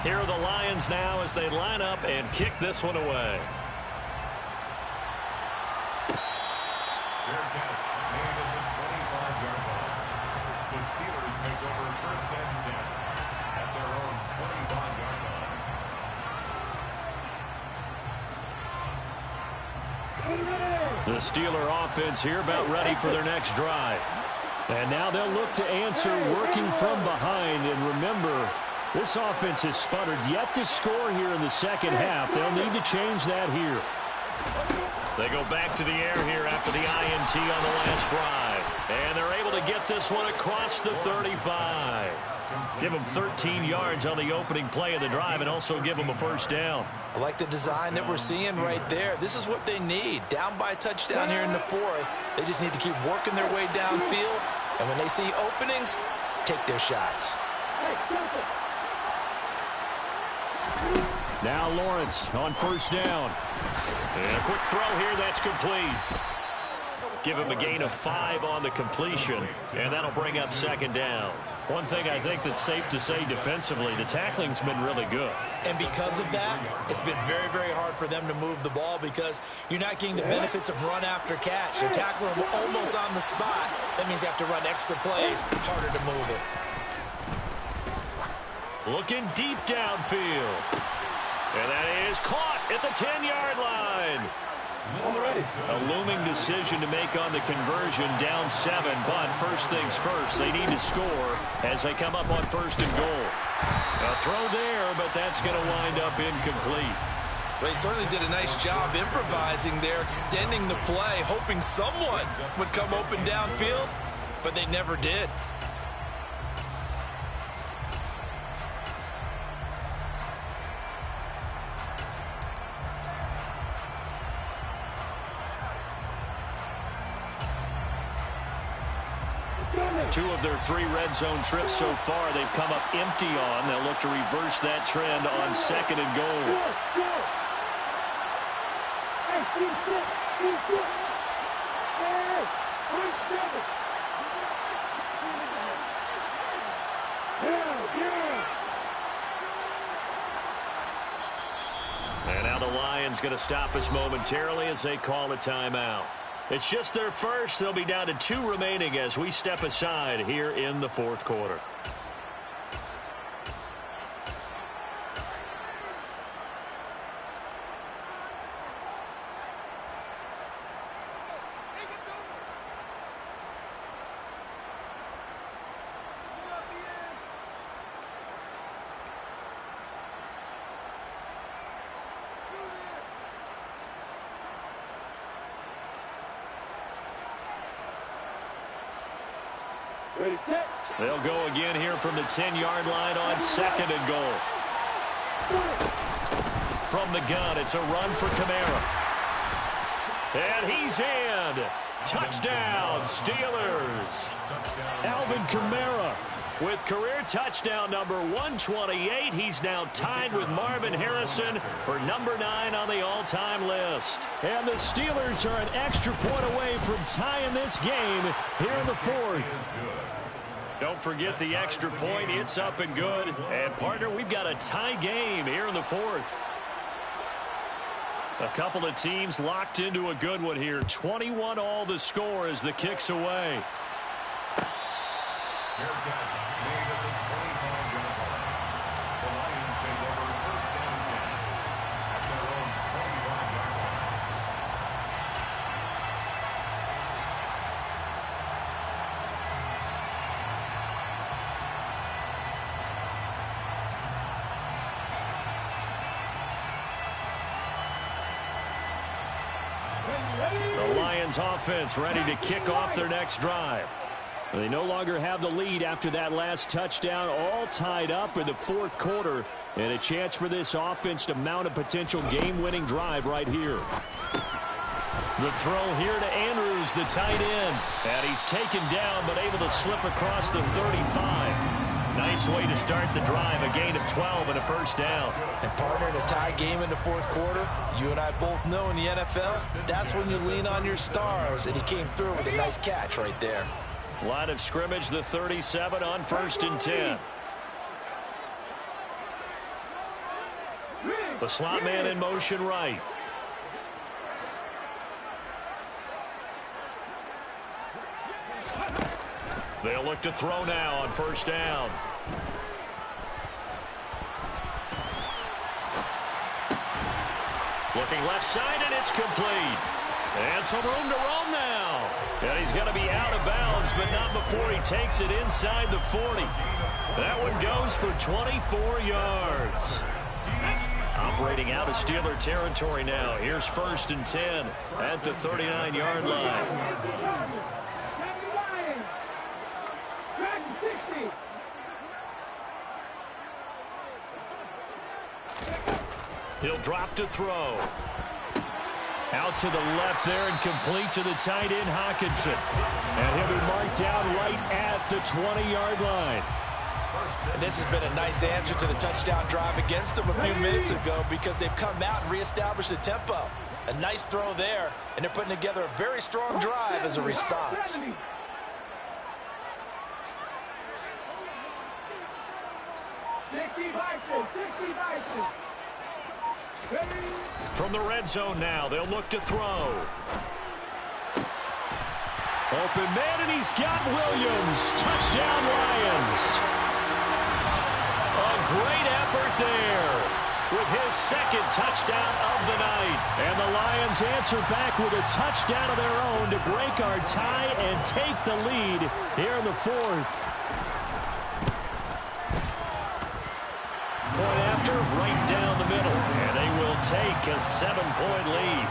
14. Here are the Lions now as they line up and kick this one away. Fair catch made at the 25-yard line. The Steelers take over first and 10 at their own 25-yard line. The Steeler offense here about ready for their next drive. And now they'll look to answer working from behind. And remember, this offense has sputtered yet to score here in the second half. They'll need to change that here. They go back to the air here after the INT on the last drive. And they're able to get this one across the 35. Give them 13 yards on the opening play of the drive and also give them a first down. I like the design that we're seeing right there. This is what they need. Down by a touchdown here in the fourth. They just need to keep working their way downfield. And when they see openings, take their shots. Now Lawrence on first down. And a quick throw here, that's complete. Give him a gain of 5 on the completion, and that'll bring up second down. One thing I think that's safe to say defensively, the tackling's been really good. And because of that, it's been very, very hard for them to move the ball because you're not getting the benefits of run after catch. You're tackling them almost on the spot. That means you have to run extra plays, harder to move it. Looking deep downfield. And that is caught at the 10-yard line. A looming decision to make on the conversion, down 7, but first things first, they need to score as they come up on first and goal. A throw there, but that's going to wind up incomplete. Well, he certainly did a nice job improvising there, extending the play, hoping someone would come open downfield, but they never did. Two of their 3 red zone trips so far, they've come up empty on. They'll look to reverse that trend on second and goal. And now the Lions going to stop us momentarily as they call a timeout. It's just their first. They'll be down to 2 remaining as we step aside here in the fourth quarter. They'll go again here from the 10-yard line on second and goal. From the gun, it's a run for Kamara. And he's in. Touchdown, Steelers. Alvin Kamara with career touchdown number 128. He's now tied with Marvin Harrison for number 9 on the all-time list. And the Steelers are an extra point away from tying this game here in the fourth. Don't forget the extra point. It's up and good. And, partner, we've got a tie game here in the fourth. A couple of teams locked into a good one here. 21 all the score as the kick's away. Fair catch made at the 25-yard line. The Lions take over first and 10 at their own 25-yard line. The Lions offense ready to kick off their next drive. They no longer have the lead after that last touchdown, all tied up in the fourth quarter, and a chance for this offense to mount a potential game-winning drive right here. The throw here to Andrews, the tight end, and he's taken down but able to slip across the 35. Nice way to start the drive, a gain of 12 and a first down. And partner, in a tie game in the fourth quarter, you and I both know in the NFL, that's when you lean on your stars, and he came through with a nice catch right there. Line of scrimmage, the 37 on first and 10. The slot man in motion right. They'll look to throw now on first down. Looking left side, and it's complete. And some room to roam now. And he's going to be out of bounds, but not before he takes it inside the 40. That one goes for 24 yards. Operating out of Steeler territory now. Here's 1st and 10 at the 39-yard line. He'll drop to throw. Out to the left there and complete to the tight end, Hockenson. And he'll be marked down right at the 20-yard line. And this has been a nice answer to the touchdown drive against them a few minutes ago because they've come out and reestablished the tempo. A nice throw there, and they're putting together a very strong drive as a response. From the red zone now, they'll look to throw. Open man, and he's got Williams. Touchdown, Lions. A great effort there with his 2nd touchdown of the night. And the Lions answer back with a touchdown of their own to break our tie and take the lead here in the 4th. Point after, right down the middle. And they will take a 7-point lead.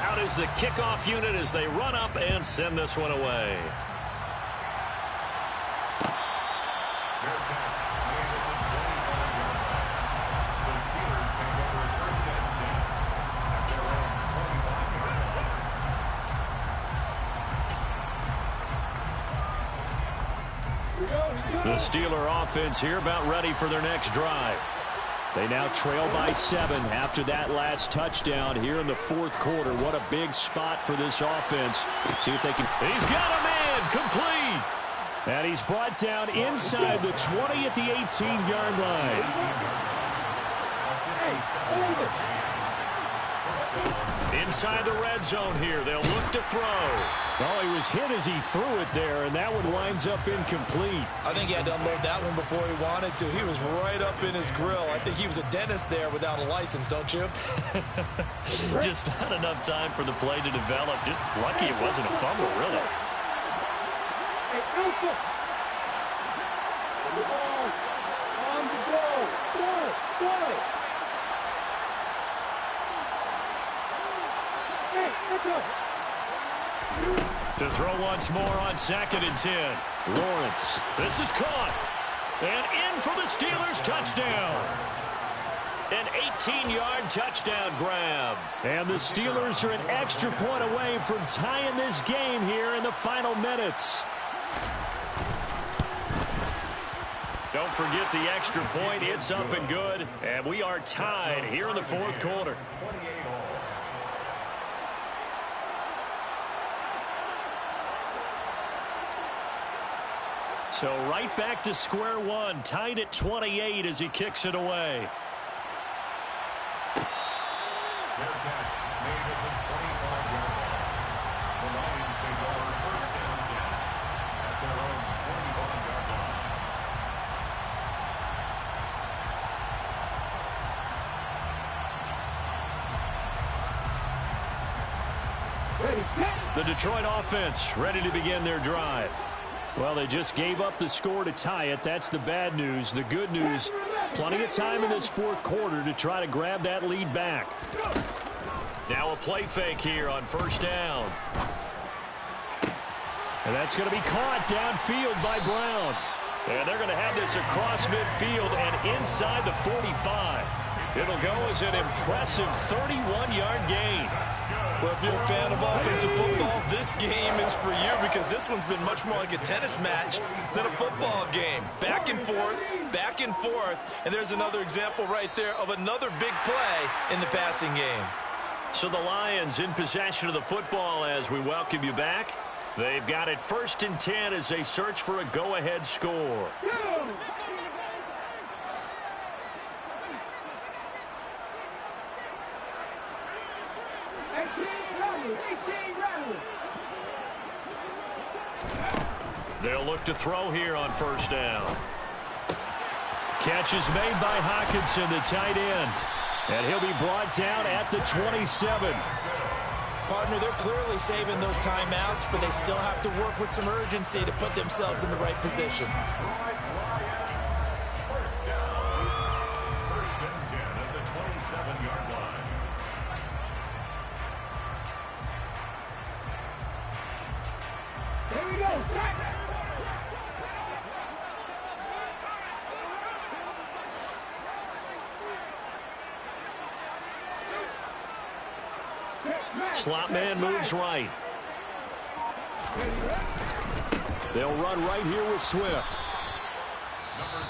Out is the kickoff unit as they run up and send this one away. The Steeler offense here about ready for their next drive. They now trail by 7 after that last touchdown here in the 4th quarter. What a big spot for this offense. See if they can. He's got a man complete. And he's brought down inside the 20 at the 18-yard line. Inside the red zone here. They'll look to throw. Oh, he was hit as he threw it there, and that one winds up incomplete. I think he had to unload that one before he wanted to. He was right up in his grill. I think he was a dentist there without a license, don't you? Just not enough time for the play to develop. Just lucky it wasn't a fumble, really. To throw once more on 2nd and 10. Lawrence. This is caught. And in for the Steelers touchdown. An 18-yard touchdown grab. And the Steelers are an extra point away from tying this game here in the final minutes. Don't forget the extra point. It's up and good. And we are tied here in the 4th quarter. So right back to square one, tied at 28 as he kicks it away. Their catch made at the 25-yard line. The Lions take over 1st and 10 at their own 25-yard line. The Detroit offense ready to begin their drive. Well, they just gave up the score to tie it. That's the bad news. The good news, plenty of time in this 4th quarter to try to grab that lead back. Now a play fake here on first down. And that's going to be caught downfield by Brown. And they're going to have this across midfield and inside the 45. It'll go as an impressive 31-yard gain. Well, if you're a fan of offensive football, this game is for you because this one's been much more like a tennis match than a football game. Back and forth, and there's another example right there of another big play in the passing game. So the Lions in possession of the football as we welcome you back. They've got it 1st and 10 as they search for a go-ahead score. They'll look to throw here on first down. Catch is made by Hockenson, the tight end. And he'll be brought down at the 27. Partner, they're clearly saving those timeouts, but they still have to work with some urgency to put themselves in the right position. First down. First and 10 at the 27-yard line. Here we go. Slot man moves right. They'll run right here with Swift.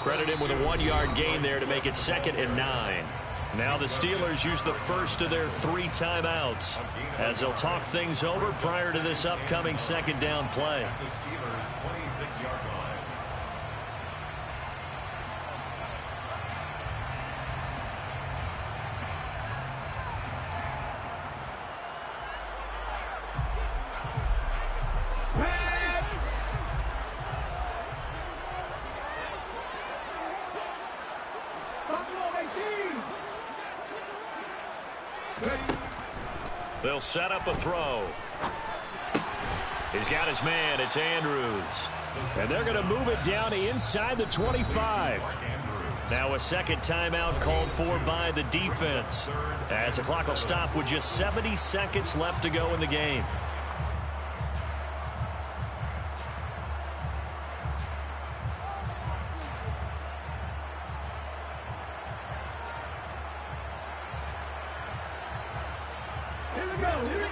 Credit him with a 1-yard gain there to make it 2nd and 9. Now the Steelers use the first of their 3 timeouts as they'll talk things over prior to this upcoming 2nd down play. The Steelers' 26-yard line. They'll set up a throw. He's got his man. It's Andrews. And they're going to move it down to inside the 25. Now a second timeout called for by the defense, as the clock will stop with just 70 seconds left to go in the game.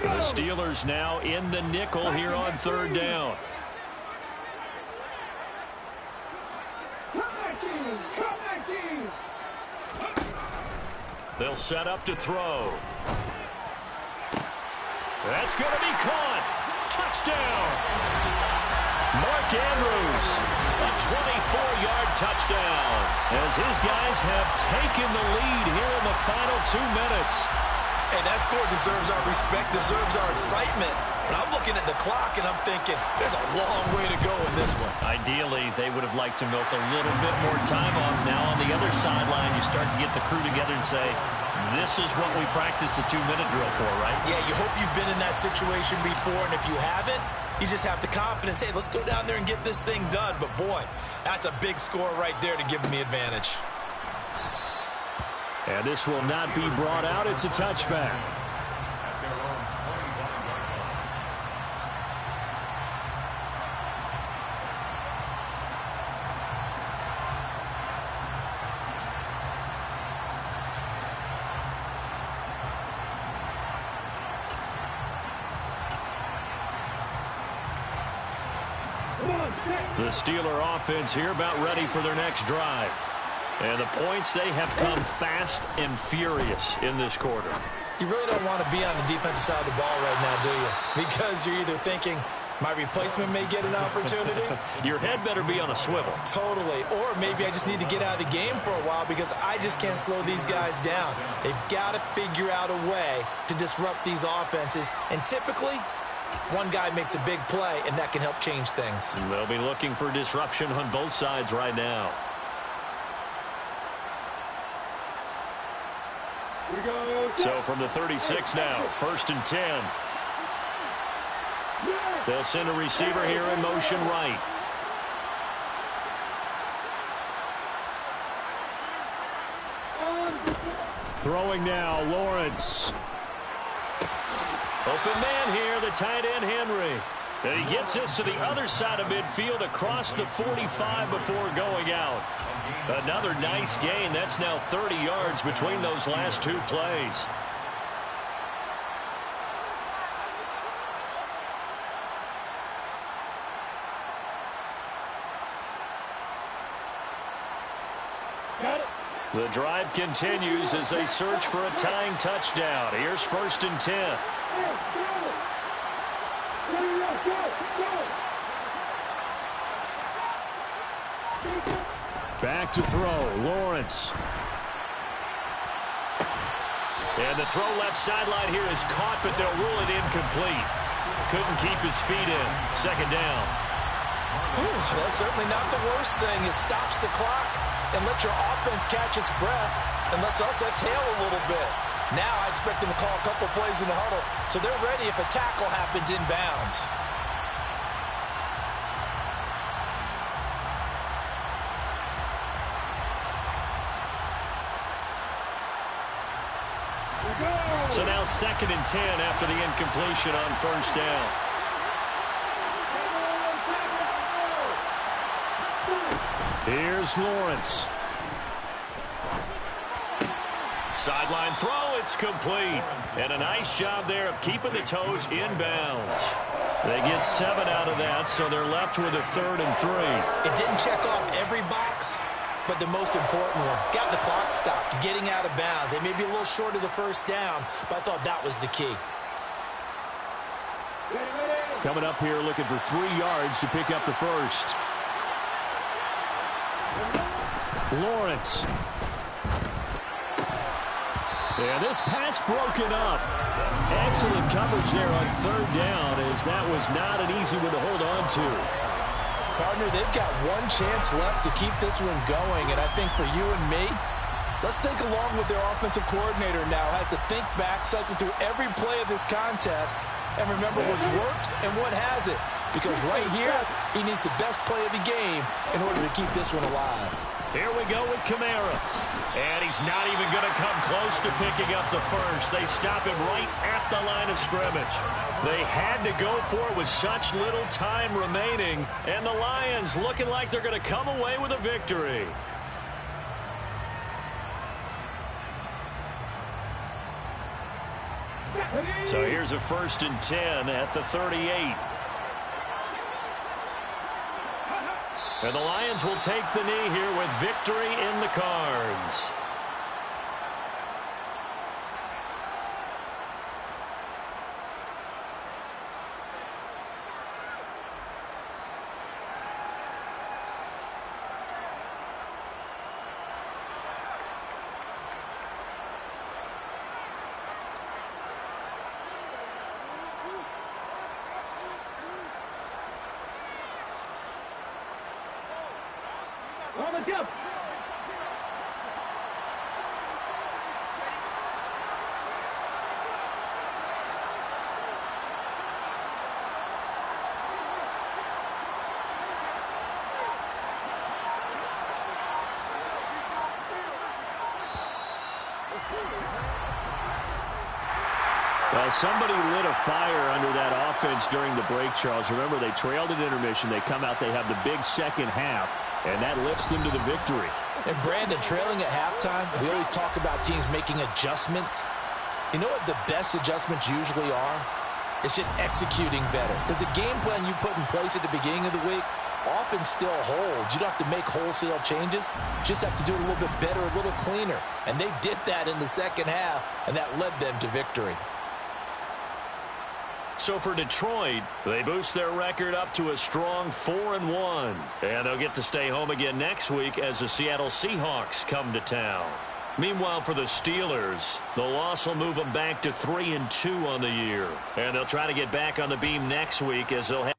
The Steelers now in the nickel here on 3rd down. They'll set up to throw. That's going to be caught. Touchdown. Mark Andrews, a 24-yard touchdown, as his guys have taken the lead here in the final 2 minutes. Hey, that score deserves our respect, deserves our excitement. But I'm looking at the clock, and I'm thinking there's a long way to go in this one. Ideally, they would have liked to milk a little bit more time off. Now on the other sideline, you start to get the crew together and say, this is what we practiced a 2-minute drill for, right? Yeah, you hope you've been in that situation before, and if you haven't, you just have the confidence, hey, let's go down there and get this thing done. But, boy, that's a big score right there to give them the advantage. And this will not be brought out. It's a touchback. At their own 25-yard line. The Steeler offense here about ready for their next drive. And the points, they have come fast and furious in this quarter. You really don't want to be on the defensive side of the ball right now, do you? Because you're either thinking, my replacement may get an opportunity. Your head better be on a swivel. Totally. Or maybe I just need to get out of the game for a while because I just can't slow these guys down. They've got to figure out a way to disrupt these offenses. And typically, one guy makes a big play, and that can help change things. They'll be looking for disruption on both sides right now. So from the 36 now, 1st and 10. They'll send a receiver here in motion right. Throwing now, Lawrence. Open man here, the tight end, Henry. And he gets this to the other side of midfield across the 45 before going out. Another nice gain. That's now 30 yards between those last 2 plays. The drive continues as they search for a tying touchdown. Here's 1st and 10. Back to throw, Lawrence. And the throw left sideline here is caught, but they'll rule it incomplete. Couldn't keep his feet in. Second down. That's certainly not the worst thing. It stops the clock and lets your offense catch its breath and lets us exhale a little bit. Now I expect them to call a couple plays in the huddle so they're ready if a tackle happens inbounds. So now 2nd and 10 after the incompletion on first down. Here's Lawrence. Sideline throw, it's complete. And a nice job there of keeping the toes inbounds. They get 7 out of that, so they're left with a 3rd and 3. It didn't check off every box, but the most important one, got the clock stopped, getting out of bounds. They may be a little short of the first down, but I thought that was the key. Coming up here looking for 3 yards to pick up the first. Lawrence. And this pass broken up. Excellent coverage there on 3rd down, as that was not an easy one to hold on to. Partner, they've got one chance left to keep this one going, and I think for you and me, let's think along with their offensive coordinator now. Has to think back, cycle through every play of this contest, and remember what's worked and what hasn't. Because right here, he needs the best play of the game in order to keep this one alive. Here we go with Kamara. And he's not even going to come close to picking up the first. They stop him right at the line of scrimmage. They had to go for it with such little time remaining. And the Lions looking like they're going to come away with a victory. So here's a 1st and 10 at the 38. And the Lions will take the knee here with victory in the cards. On the jump. Well, somebody lit a fire under that offense during the break, Charles. Remember, they trailed at intermission. They come out, they have the big second half, and that lifts them to the victory. And Brandon, trailing at halftime, we always talk about teams making adjustments. You know what the best adjustments usually are? It's just executing better. Because the game plan you put in place at the beginning of the week often still holds. You don't have to make wholesale changes. You just have to do it a little bit better, a little cleaner. And they did that in the second half, and that led them to victory. So for Detroit, they boost their record up to a strong 4-1. And they'll get to stay home again next week as the Seattle Seahawks come to town. Meanwhile, for the Steelers, the loss will move them back to 3-2 on the year. And they'll try to get back on the beam next week as they'll head